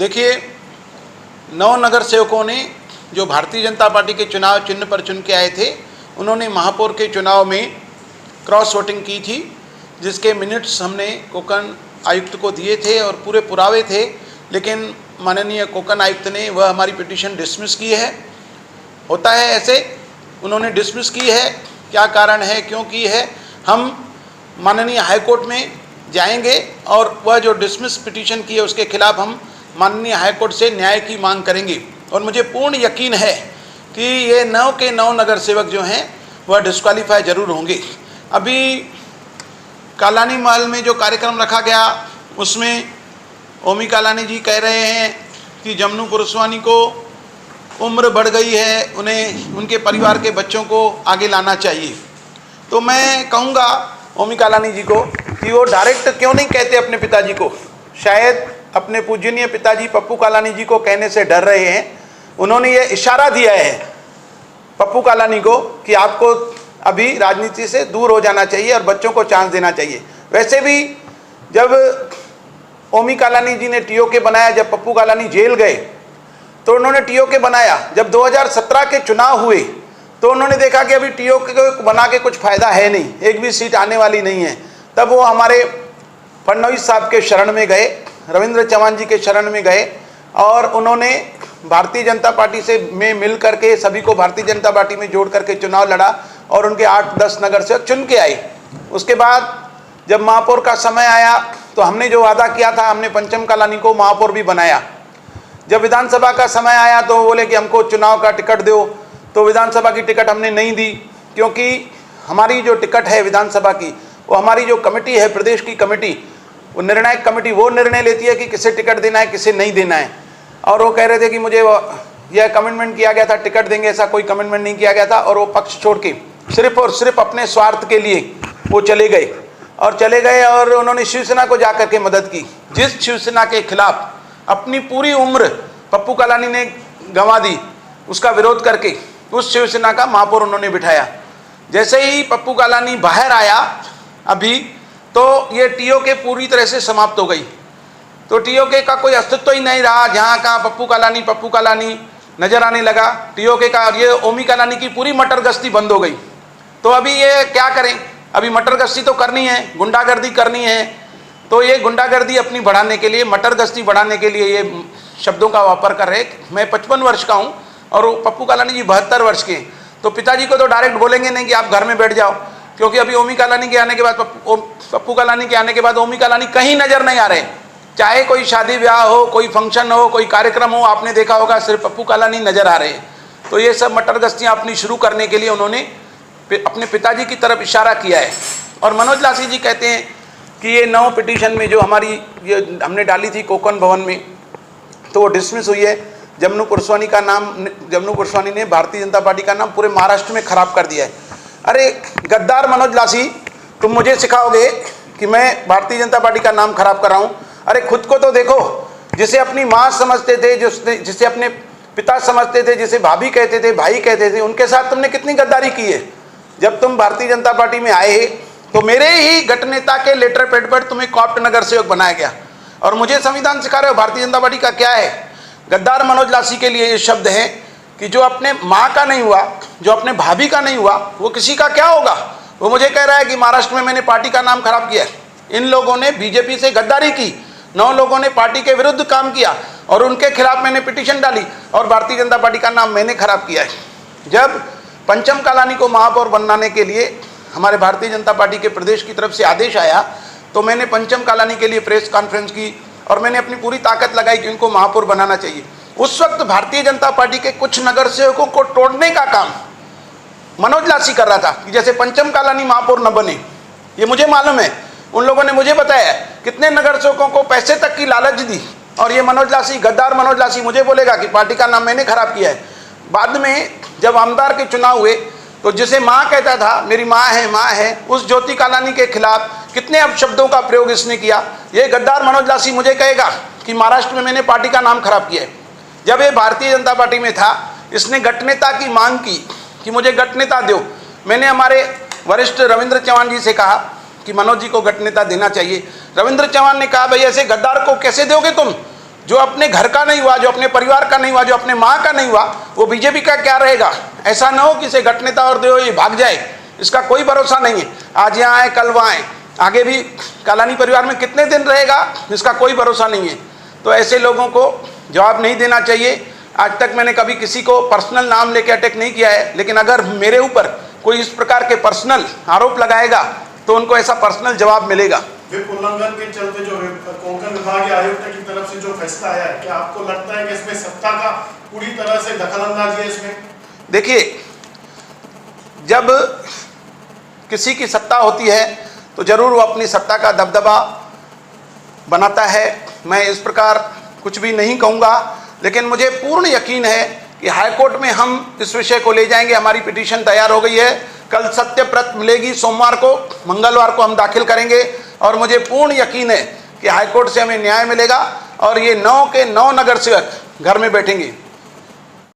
देखिए, 9 नगर सेवकों ने जो भारतीय जनता पार्टी के चुनाव चिन्ह पर चुन के आए थे, उन्होंने महापौर के चुनाव में क्रॉस वोटिंग की थी, जिसके मिनट्स हमने कोकण आयुक्त को दिए थे और पूरे पुरावे थे। लेकिन माननीय कोकण आयुक्त ने वह हमारी पिटीशन डिसमिस की है। होता है ऐसे, उन्होंने डिसमिस की है। क्या कारण है, क्यों की है, हम माननीय हाईकोर्ट में जाएंगे और वह जो डिसमिस पिटीशन की है उसके खिलाफ हम माननीय हाईकोर्ट से न्याय की मांग करेंगे। और मुझे पूर्ण यकीन है कि ये 9 के 9 नगर सेवक जो हैं वह डिस्क्वालीफाई जरूर होंगे। अभी कालानी महल में जो कार्यक्रम रखा गया उसमें ओमी कालानी जी कह रहे हैं कि जमनू पुरुषवानी को उम्र बढ़ गई है, उन्हें उनके परिवार के बच्चों को आगे लाना चाहिए। तो मैं कहूँगा ओमी कालानी जी को कि वो डायरेक्ट क्यों नहीं कहते अपने पिताजी को। शायद अपने पूजनीय पिताजी पप्पू कालानी जी को कहने से डर रहे हैं। उन्होंने ये इशारा दिया है पप्पू कालानी को कि आपको अभी राजनीति से दूर हो जाना चाहिए और बच्चों को चांस देना चाहिए। वैसे भी जब ओमी कालानी जी ने टीओके बनाया, जब पप्पू कालानी जेल गए तो उन्होंने टीओके बनाया। जब 2017 के चुनाव हुए तो उन्होंने देखा कि अभी टीओके को बना के कुछ फ़ायदा है नहीं, एक भी सीट आने वाली नहीं है। तब वो हमारे फडणवीस साहब के शरण में गए, रविंद्र चौहान जी के शरण में गए और उन्होंने भारतीय जनता पार्टी से में मिल करके सभी को भारतीय जनता पार्टी में जोड़ करके चुनाव लड़ा और उनके 8-10 नगर से चुन के आए। उसके बाद जब महापौर का समय आया तो हमने जो वादा किया था, हमने पंचम कालानी को महापौर भी बनाया। जब विधानसभा का समय आया तो बोले कि हमको चुनाव का टिकट दो, तो विधानसभा की टिकट हमने नहीं दी, क्योंकि हमारी जो टिकट है विधानसभा की, वो हमारी जो कमेटी है, प्रदेश की कमेटी, वो निर्णायक कमेटी, वो निर्णय लेती है कि किसे टिकट देना है, किसे नहीं देना है। और वो कह रहे थे कि मुझे यह कमिटमेंट किया गया था टिकट देंगे, ऐसा कोई कमिटमेंट नहीं किया गया था। और वो पक्ष छोड़ के सिर्फ और सिर्फ अपने स्वार्थ के लिए वो चले गए और उन्होंने शिवसेना को जाकर के मदद की। जिस शिवसेना के खिलाफ अपनी पूरी उम्र पप्पू कालानी ने गंवा दी, उसका विरोध करके उस शिवसेना का महापौर उन्होंने बिठाया। जैसे ही पप्पू कालानी बाहर आया अभी, तो ये टीओके पूरी तरह से समाप्त हो गई। तो टीओके का कोई अस्तित्व ही नहीं रहा। जहाँ का पप्पू कालानी नजर आने लगा टीओके का, और ये ओमी कालानी की पूरी मटर गश्ती बंद हो गई। तो अभी ये क्या करें, अभी मटर गश्ती तो करनी है, गुंडागर्दी करनी है। तो ये गुंडागर्दी अपनी बढ़ाने के लिए, मटर गश्ती बढ़ाने के लिए ये शब्दों का वापर कर रहे। मैं 55 वर्ष का हूँ और पप्पू कालानी जी 72 वर्ष के। तो पिताजी को तो डायरेक्ट बोलेंगे नहीं कि आप घर में बैठ जाओ, क्योंकि अभी ओमी कालानी के आने के बाद, पप्पू कालानी के आने के बाद ओमी कालानी कहीं नजर नहीं आ रहे। चाहे कोई शादी ब्याह हो, कोई फंक्शन हो, कोई कार्यक्रम हो, आपने देखा होगा सिर्फ पप्पू कालानी नजर आ रहे हैं। तो ये सब मटर गश्तियाँ अपनी शुरू करने के लिए उन्होंने अपने पिताजी की तरफ इशारा किया है। और मनोज लासी जी कहते हैं कि ये 9 पिटीशन में जो हमारी ये हमने डाली थी कोकण भवन में, तो वो डिसमिस हुई है। जमनू पुरुषवानी ने भारतीय जनता पार्टी का नाम पूरे महाराष्ट्र में खराब कर दिया है। अरे गद्दार मनोज लासी, तुम मुझे सिखाओगे कि मैं भारतीय जनता पार्टी का नाम खराब कर रहा हूँ? अरे खुद को तो देखो। जिसे अपनी माँ समझते थे, जिसे अपने पिता समझते थे, जिसे भाभी कहते थे, भाई कहते थे, उनके साथ तुमने कितनी गद्दारी की है। जब तुम भारतीय जनता पार्टी में आए तो मेरे ही गठनेता के लेटर पैड पर तुम्हें कॉप्ट नगर सेवक बनाया गया और मुझे संविधान सिखा रहे हो भारतीय जनता पार्टी का क्या है। गद्दार मनोज लासी के लिए ये शब्द हैं कि जो अपने माँ का नहीं हुआ, जो अपने भाभी का नहीं हुआ, वो किसी का क्या होगा। वो मुझे कह रहा है कि महाराष्ट्र में मैंने पार्टी का नाम खराब किया है। इन लोगों ने बीजेपी से गद्दारी की, 9 लोगों ने पार्टी के विरुद्ध काम किया और उनके खिलाफ मैंने पिटीशन डाली और भारतीय जनता पार्टी का नाम मैंने खराब किया है। जब पंचम कालानी को महापौर बनाने के लिए हमारे भारतीय जनता पार्टी के प्रदेश की तरफ से आदेश आया, तो मैंने पंचम कालानी के लिए प्रेस कॉन्फ्रेंस की और मैंने अपनी पूरी ताकत लगाई कि उनको महापौर बनाना चाहिए। उस वक्त भारतीय जनता पार्टी के कुछ नगर सेवकों को तोड़ने का काम मनोज लासी कर रहा था कि जैसे पंचम कालानी महापौर न बने। ये मुझे मालूम है, उन लोगों ने मुझे बताया कितने नगर सेवकों को पैसे तक की लालच दी। और ये मनोज लासी, गद्दार मनोज लासी मुझे बोलेगा कि पार्टी का नाम मैंने खराब किया है। बाद में जब आमदार के चुनाव हुए तो जिसे माँ कहता था, मेरी माँ है, उस ज्योति कालानी के खिलाफ कितने अपशब्दों का प्रयोग इसने किया। ये गद्दार मनोज लासी मुझे कहेगा कि महाराष्ट्र में मैंने पार्टी का नाम खराब किया है। जब ये भारतीय जनता पार्टी में था, इसने गठनेता की मांग की कि मुझे गठनेता दो। मैंने हमारे वरिष्ठ रविंद्र चौहान जी से कहा कि मनोज जी को गठनेता देना चाहिए। रविंद्र चौहान ने कहा, भाई ऐसे गद्दार को कैसे दोगे तुम? जो अपने घर का नहीं हुआ, जो अपने परिवार का नहीं हुआ, जो अपने माँ का नहीं हुआ, वो बीजेपी का क्या रहेगा। ऐसा ना हो कि इसे गठनेता और दो ये भाग जाए, इसका कोई भरोसा नहीं है। आज यहाँ आए कल वहाँ आए, आगे भी कालानी परिवार में कितने दिन रहेगा इसका कोई भरोसा नहीं है। तो ऐसे लोगों को जवाब नहीं देना चाहिए। आज तक मैंने कभी किसी को पर्सनल नाम लेके अटैक नहीं किया है, लेकिन अगर मेरे ऊपर कोई इस प्रकार के पर्सनल आरोप लगाएगा तो उनको ऐसा पर्सनल जवाब मिलेगा। विप उल्लंघन के चलते जो कोंकण विभागीय आयुक्त की तरफ से जो फैसला आया है, क्या आपको लगता है कि इसमें सत्ता का पूरी तरह से दखलंदाजी है इसमें? देखिए, जब किसी की सत्ता होती है तो जरूर वो अपनी सत्ता का दबदबा बनाता है। मैं इस प्रकार कुछ भी नहीं कहूँगा, लेकिन मुझे पूर्ण यकीन है कि हाईकोर्ट में हम इस विषय को ले जाएंगे। हमारी पिटीशन तैयार हो गई है, कल सत्यप्रत मिलेगी, सोमवार को, मंगलवार को हम दाखिल करेंगे और मुझे पूर्ण यकीन है कि हाईकोर्ट से हमें न्याय मिलेगा और ये 9 के 9 नगर सेवक घर में बैठेंगे।